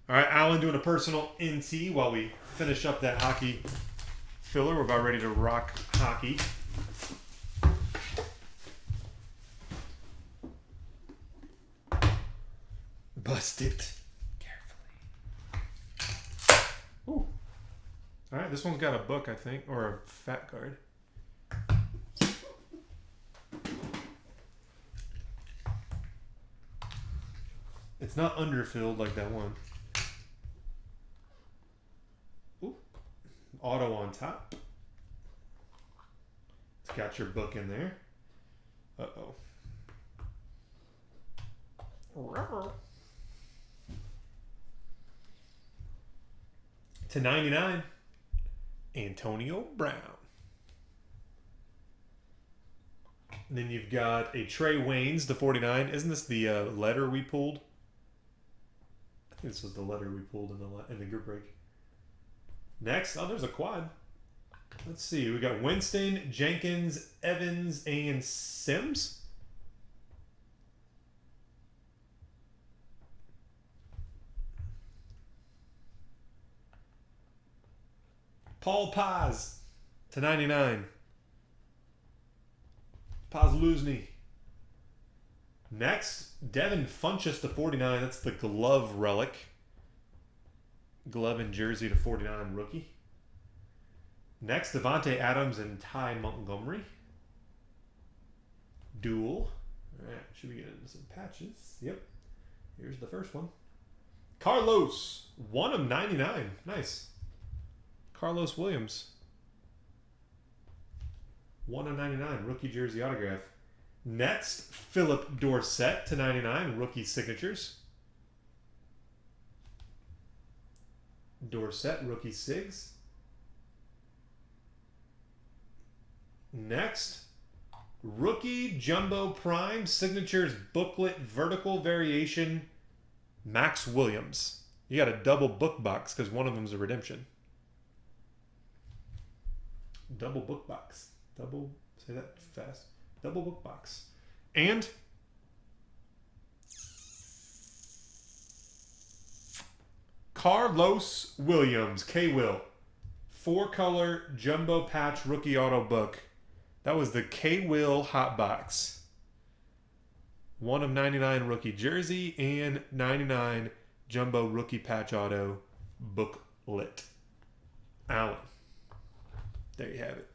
All right, Alan doing a personal NT while we finish up that hockey filler. We're about ready to rock hockey. Bust it carefully. Ooh. All right, this one's got a book, I think, or a fat card. It's not underfilled like that one. Ooh. Auto on top. It's got your book in there. Uh-oh. To 99, Antonio Brown. And then you've got a Trey Waynes to 49. Isn't this the letter we pulled? I think this was the letter we pulled in the group break. Next, oh, there's a quad. Let's see. We got Winston, Jenkins, Evans, and Sims. Paul Paz to 99. Paz Luzny. Next, Devin Funchess to 49. That's the glove relic. Glove and jersey to 49 rookie. Next, Devontae Adams and Ty Montgomery. Duel. All right, should we get into some patches? Yep. Here's the first one. Carlos, 1 of 99. Nice. Carlos Williams. 1 of 99, rookie jersey autograph. Next, Philip Dorsett to 99, rookie signatures. Dorsett, rookie sigs. Next, rookie jumbo prime signatures booklet vertical variation, Max Williams. You got a double book box because one of them's a redemption. Double book box. Double, say that fast. Double book box. And Carlos Williams, K-Will. 4-color jumbo patch rookie auto book. That was the K-Will hot box. 1 of 99 rookie jersey and 99 jumbo rookie patch auto booklet. Allen. There you have it.